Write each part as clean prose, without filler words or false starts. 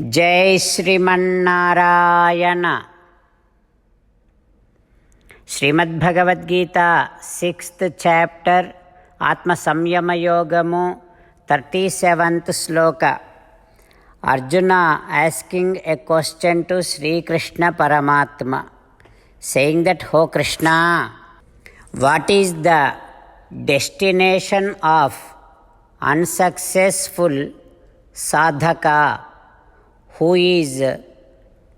జై Srimannarayana. Srimad Bhagavad Gita 6th chapter ఆత్మ సంయమ యోగము 37th శ్లోక. Arjuna asking a question to Srikrishna Paramatma, saying that, "Ho Krishna, what is the destination of unsuccessful sadhaka who is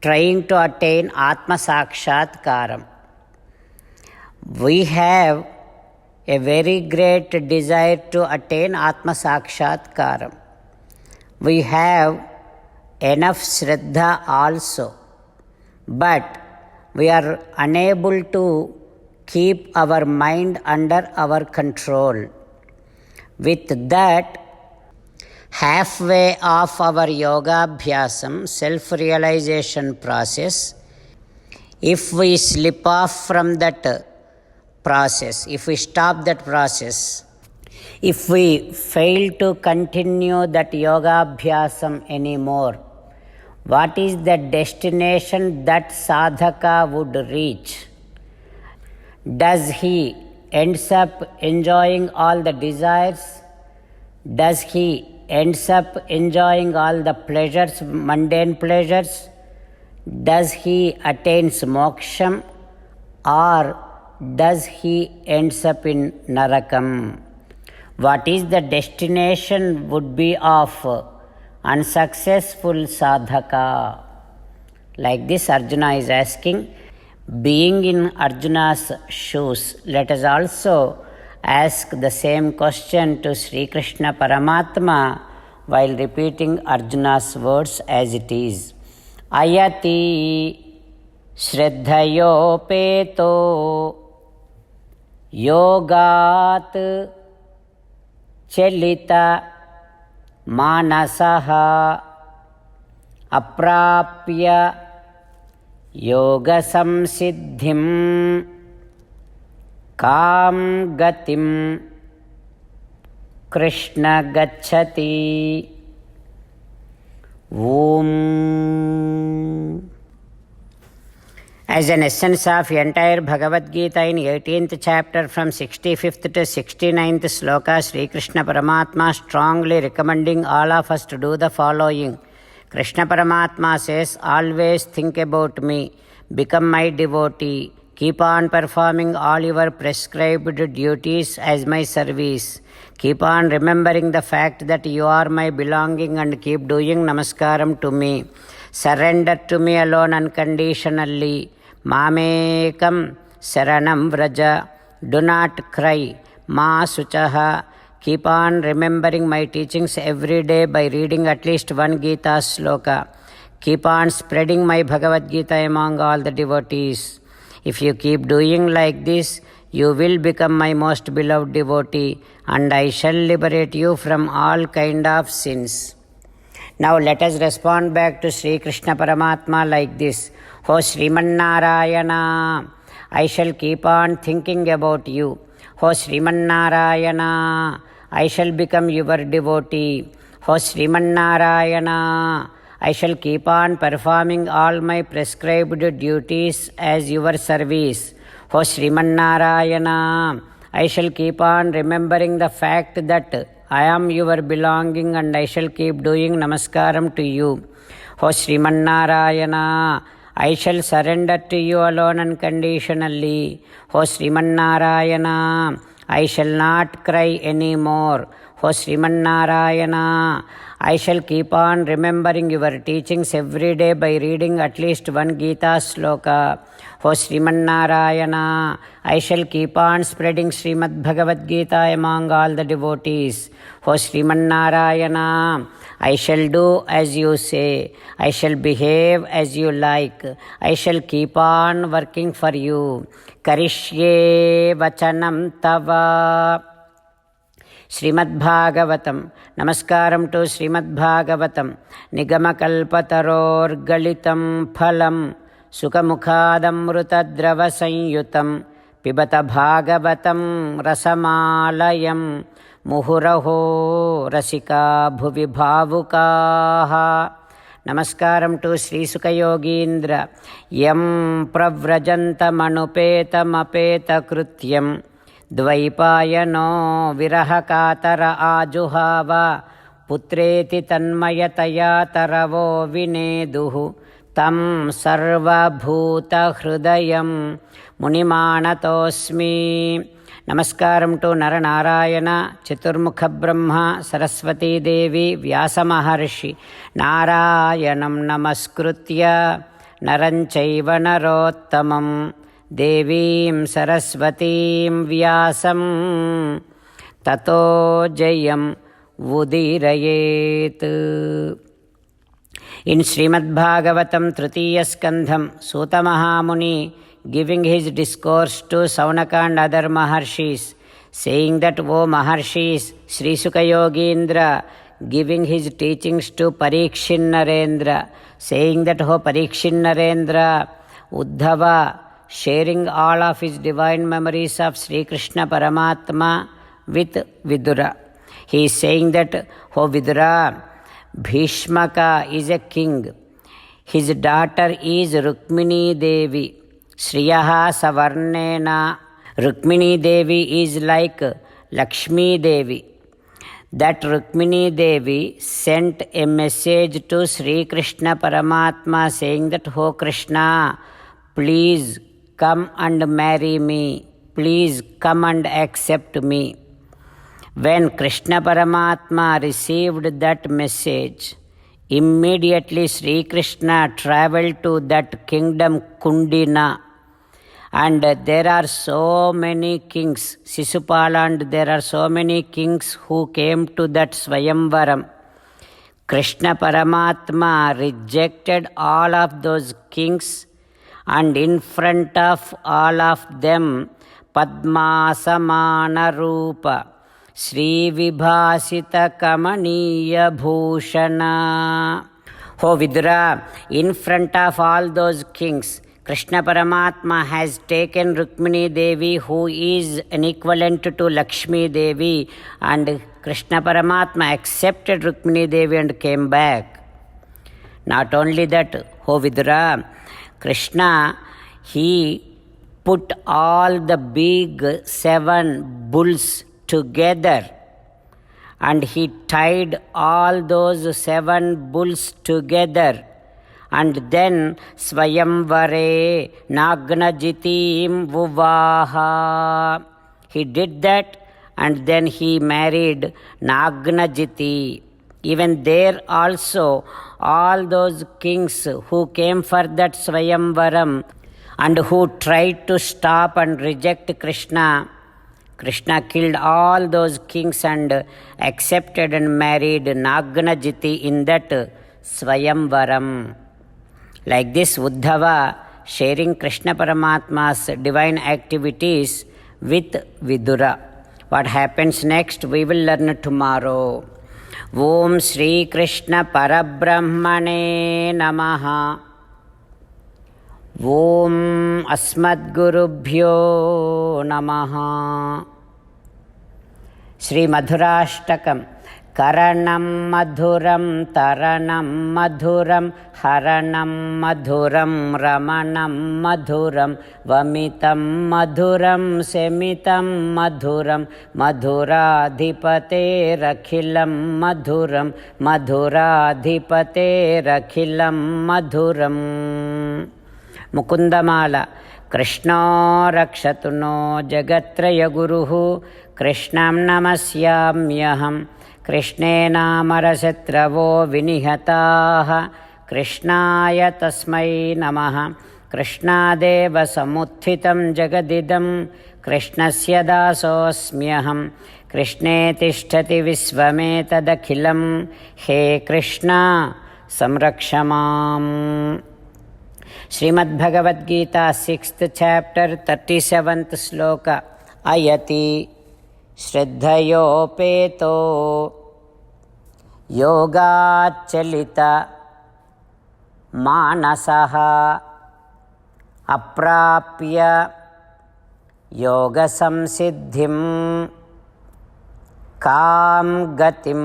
trying to attain Atma Sakshatkaram?" We have a very great desire to attain Atma Sakshatkaram. We have enough Shraddha also, but we are unable to keep our mind under our control. With that, halfway of our yoga abhyasam, self-realization process, if we slip off from that process, if we stop that process, if we fail to continue that yoga abhyasam anymore, what is the destination that sadhaka would reach? Does he ends up enjoying all the desires? Does he ends up enjoying all the pleasures, mundane pleasures? Does he attains moksham, or does he ends up in narakam? What is the destination would be of unsuccessful sadhaka? Like this Arjuna is asking. Being in Arjuna's shoes, let us also ask the same question to Sri Krishna Paramatma while repeating Arjuna's words as it is. Ayati shraddhayopeto yogat chelita manasaha aprapya yoga సంసిద్ధిం com గతిం Krishna గచ్చతి. Om. As an essence of entire Bhagavad Gita in 18th chapter from 65th to 69th sloka, Sri Krishna Paramatma strongly recommending all of us to do the following. Krishna Paramatma says, "Always think about me, become my devotee, keep on performing all your prescribed duties as my service, keep on remembering the fact that you are my belonging and keep doing namaskaram to me, surrender to me alone unconditionally, mamekam saranam vraja, do not cry, ma suchaha." Keep on remembering my teachings every day by reading at least one Gita sloka. Keep on spreading my Bhagavad Gita among all the devotees. If you keep doing like this, you will become my most beloved devotee, and I shall liberate you from all kind of sins. Now let us respond back to Sri Krishna Paramatma like this. "Ho Srimannarayana, I shall keep on thinking about you. Ho Srimannarayana, I shall become your devotee. Ho Srimannarayana, I shall keep on performing all my prescribed duties as your service. Ho Srimannarayana, I shall keep on remembering the fact that I am your belonging and I shall keep doing namaskaram to you. Ho Srimannarayana, I shall surrender to you alone unconditionally. Ho Srimannarayana, I shall not cry anymore. Ho Srimannarayana, I shall keep on remembering your teachings every day by reading at least one Gita sloka. Ho Srimannarayana, I shall keep on spreading Srimad Bhagavad Gita among all the devotees. Ho Srimannarayana, I shall do as you say. I shall behave as you like. I shall keep on working for you. Karishye vachanam tava. Srimad Bhagavatam. నమస్కారం to Srimad Bhagavatam. నిగమకల్పతరోర్గళితం ఫలం సుఖముఖాదమృతద్రవ సంయుతం పిబత భాగవతం రసమాలయం ముహురహో రసికా భువి భావుకాః. నమస్కారం to శ్రీసుఖయోగీంద్ర. యం ప్రవ్రజంతమనుపేతమపేతకృత్యం ద్వైపాయనో విరహకాతర ఆజుహావ పుత్రేతి తన్మయతయా తరవో వినేదుః తం సర్వభూతహృదయం మునిమానతోస్మి. నమస్కారం to Nara Narayana, చతుర్ముఖ బ్రహ్మ, సరస్వతీదేవి, వ్యాసమహర్షి. నారాయణం నమస్కృత్య నరం చైవ నరోత్తమం దేవీం సరస్వతీం వ్యాసం తతో జయం ఉదీరయేత్. In Srimad Bhagavatam Tritiya Skandham, Suta Mahamuni giving his discourse to Saunaka and other Maharshis, saying that, O Maharshis, Sri Sukha Yogindra giving his teachings to Parikshin Narendra, saying that, O Parikshin Narendra, Uddhava sharing all of his divine memories of Sri Krishna Paramatma with Vidura. He is saying that, O Vidura, Bhishmaka is a king. His daughter is Rukmini Devi. Shriyaha Savarnena. Rukmini Devi is like Lakshmi Devi. That Rukmini Devi sent a message to Sri Krishna Paramatma saying that, O Krishna, please come and marry me. Please come and accept me. When Krishna Paramatma received that message, immediately Sri Krishna travelled to that kingdom Kundina, and there are so many kings, Sisupala, and there are so many kings who came to that Swayamvaram. Krishna Paramatma rejected all of those kings, and in front of all of them, Padmasamana Rupa, Sri Vibhasita Kamaniya Bhushana. O Vidura, in front of all those kings, Krishna Paramatma has taken Rukmini Devi, who is an equivalent to Lakshmi Devi, and Krishna Paramatma accepted Rukmini Devi and came back. Not only that, O Vidura, Krishna, he put all the big 7 bulls together, and he tied all those 7 bulls together, and then Swayamvare Nagnajitim Vuvaha. He did that, and then he married Nagnajiti. Even there also, all those kings who came for that Swayamvaram and who tried to stop and reject Krishna, Krishna killed all those kings and accepted and married Nagnajiti in that Swayamvaram. Like this, Uddhava sharing Krishna Paramatma's divine activities with Vidura. What happens next, we will learn tomorrow. Om Shri Krishna Parabrahmane Namaha. Om Asmadgurubhyo Namaha. Shri Madhurashtakam. Karanam madhuram taranam madhuram haranam madhuram ramanam madhuram vamitam madhuram semitam madhuram madhuradhipate rakhilam madhuram madhuradhipate rakhilam madhuram. Mukundamala. Krishna rakshatu no jagatraya guruhu krishnam namasyamyaham कृष्णेनामरशत्रवो विनिहताः कृष्णाय तस्मै नमः. कृष्णादेव समुत्थितं जगदिदं कृष्णस्य दासोऽस्म्यहं. कृष्णे तिष्ठति विश्वमेतदखिलं हे कृष्ण संरक्ष माम्. Shrimad Bhagavad Gita 6th chapter 37th श्लोक. अयति श्रद्धयोपेतो योगाच्चलित मानसः अप्राप्य योगसंसिद्धिं कां गतिं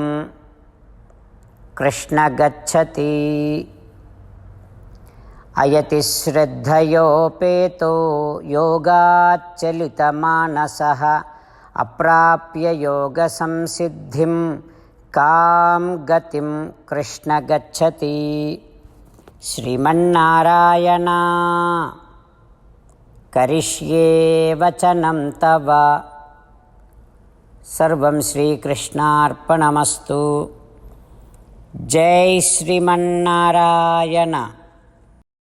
कृष्ण गच्छति। अयति श्रद्धयोपेतो योगाच्चलितमानसः अप्राप्य योगसंसिद्धिं कां गतिं कृष्ण गच्छति। श्रीमन्नारायण करिष्ये वचनं तव। सर्वं श्रीकृष्णार्पणमस्तु। जय श्रीमन्नारायण।